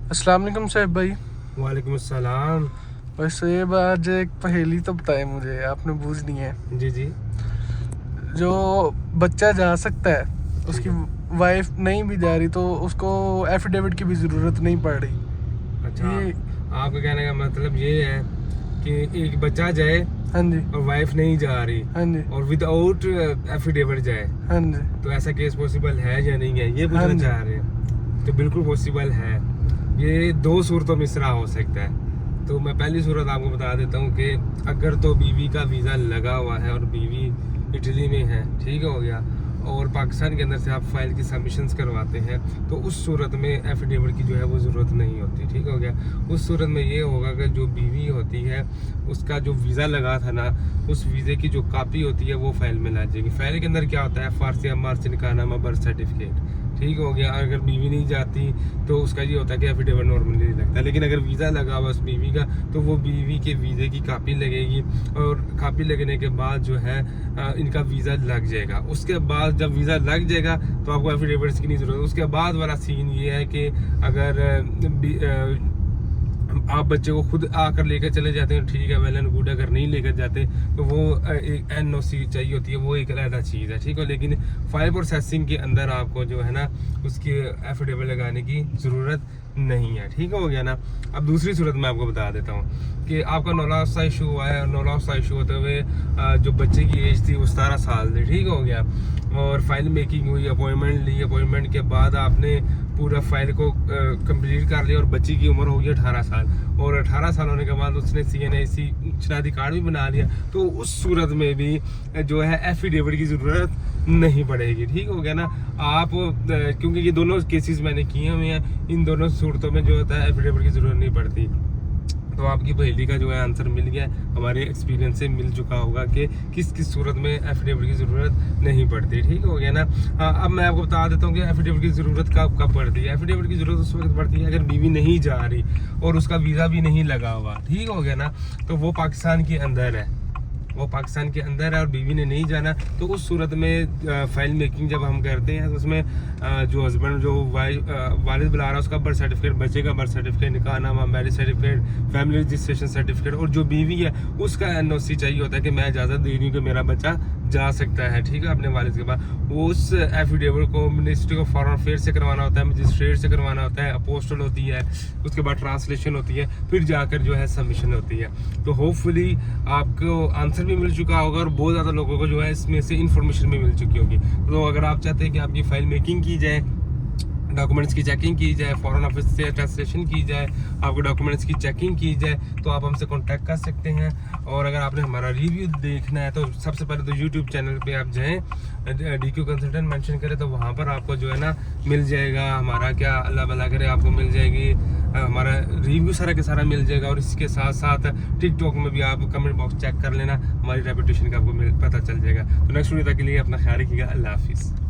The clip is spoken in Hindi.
अस्सलाम वालेकुम साहिब भाई। वालेकुम अस्सलाम। वैसे ये आज एक पहेली तो बताए मुझे, आपने बूझनी है। जी जी। जो बच्चा जा सकता है, ठीक उसकी है। वाइफ नहीं भी जा रही तो उसको एफिडेविट की भी ज़रूरत नहीं पड़ रही। अच्छा, ये आपका कहने का मतलब ये है कि एक बच्चा जाए हाँ जी, और वाइफ नहीं जा रही हाँ जी, और विदाउट एफिडेविट जाए, हाँ जी, तो ऐसा केस पॉसिबल है या नहीं है, ये हाँ पूछना जी। चाह रहे हैं। तो बिल्कुल पॉसिबल है। ये दो सूरतों में इसरा हो सकता है। तो मैं पहली सूरत आपको बता देता हूँ कि अगर तो बीवी का वीज़ा लगा हुआ है और बीवी इटली में है, ठीक हो गया, और पाकिस्तान के अंदर से आप फाइल की सबमिशंस करवाते हैं, तो उस सूरत में एफिडेविट की जो है वो ज़रूरत नहीं होती, ठीक हो गया। उस सूरत में ये होगा कि जो बीवी होती है उसका जो वीज़ा लगा था ना, उस वीज़े की जो कापी होती है वो फाइल में ला जाएगी। फाइल के अंदर क्या होता है, फारसी मार्चिन का नाम, बर्थ सर्टिफिकेट, ठीक हो गया। अगर बीवी नहीं जाती तो उसका ये होता है कि एफिडेविट नॉर्मली नहीं लगता, लेकिन अगर वीज़ा लगा हुआ उस बीवी का तो वो बीवी के वीज़े की कापी लगेगी, और कापी लगने के बाद जो है इनका वीज़ा लग जाएगा। उसके बाद जब वीज़ा लग जाएगा तो आपको एफिडेविट्स की नहीं ज़रूरत। उसके बाद वाला सीन ये है कि अगर आप बच्चे को खुद आकर लेकर चले जाते हैं, ठीक है, वेल एंड गुड। अगर नहीं लेकर जाते तो वो एक NOC चाहिए होती है, वो एक अलग चीज़ है, ठीक है। लेकिन फाइल प्रोसेसिंग के अंदर आपको जो है ना उसकी एफिडेविट लगाने की ज़रूरत नहीं है, ठीक हो गया ना। अब दूसरी सूरत मैं आपको बता देता हूँ कि आपका 9 लाख का इशू हुआ है, और 9 लाख का इशू होते हुए जो बच्चे की एज थी वो 17 साल थी, ठीक हो गया, और फाइल मेकिंग हुई, अपॉइंटमेंट ली, अपॉइंटमेंट के बाद आपने पूरा फाइल को कंप्लीट कर लिया और बच्ची की उम्र हो गई 18 साल, और 18 साल होने के बाद उसने CNAC शनाख्ती कार्ड भी बना लिया, तो उस सूरत में भी जो है एफिडेविट की ज़रूरत नहीं पड़ेगी, ठीक हो गया ना। आप क्योंकि ये दोनों केसेस मैंने किए हुए हैं, इन दोनों सूरतों में जो होता है एफिडेविट की ज़रूरत नहीं पड़ती। तो आपकी पहेली का जो है आंसर मिल गया, हमारे एक्सपीरियंस से मिल चुका होगा कि किस किस सूरत में एफिडेविट की ज़रूरत नहीं पड़ती, ठीक हो गया ना। अब मैं आपको बता देता हूँ कि एफिडेविट की ज़रूरत कब पड़ती है। एफिडेविट की ज़रूरत उस वक्त पड़ती है अगर बीवी नहीं जा रही और उसका वीज़ा भी नहीं लगा हुआ, ठीक हो गया ना। तो वो पाकिस्तान के अंदर है, वो पाकिस्तान के अंदर है और बीवी ने नहीं जाना, तो उस सूरत में फाइल मेकिंग जब हम करते हैं तो उसमें जो हस्बैंड जो वालिद बुला रहा है उसका बर्थ सर्टिफिकेट, बच्चे का बर्थ सर्टिफिकेट, निकाह नामा, marriage certificate, family registration certificate, और जो बीवी है उसका NOC चाहिए होता है कि मैं इजाज़त दे रही हूँ कि मेरा बच्चा जा सकता है, ठीक है, अपने वालिद के पास। वो उस एफिडेविट को मिनिस्ट्री ऑफ फॉरेन अफेयर से करवाना होता है, मजिस्ट्रेट से करवाना होता है, अपोस्टल होती है, उसके बाद ट्रांसलेशन होती है, फिर जाकर जो है सबमिशन होती है। तो होपफुली आपको आंसर भी मिल चुका होगा और बहुत ज़्यादा लोगों को जो है इसमें से इन्फॉर्मेशन भी मिल चुकी होगी। तो अगर आप चाहते हैं कि आपकी फाइल मेकिंग की जाए, डॉक्यूमेंट्स की चेकिंग की जाए, फॉरेन ऑफिस से ट्रांसलेशन की जाए, आपको डॉक्यूमेंट्स की चेकिंग की जाए, तो आप हमसे कांटेक्ट कर सकते हैं। और अगर आपने हमारा रिव्यू देखना है तो सबसे पहले तो यूट्यूब चैनल पे आप जाएं, DQ कंसल्टेंट मेंशन करें तो वहाँ पर आपको जो है ना मिल जाएगा हमारा, क्या अल्लाह भला करे, आपको मिल जाएगी हमारा रिव्यू सारा के सारा मिल जाएगा। और इसके साथ साथ टिकटॉक में भी आप कमेंट बॉक्स चेक कर लेना, हमारी रेपुटेशन का आपको पता चल जाएगा। तो नेक्स्ट वीडियो तक के लिए अपना ख्याल रखिएगा। अल्लाह हाफिज़।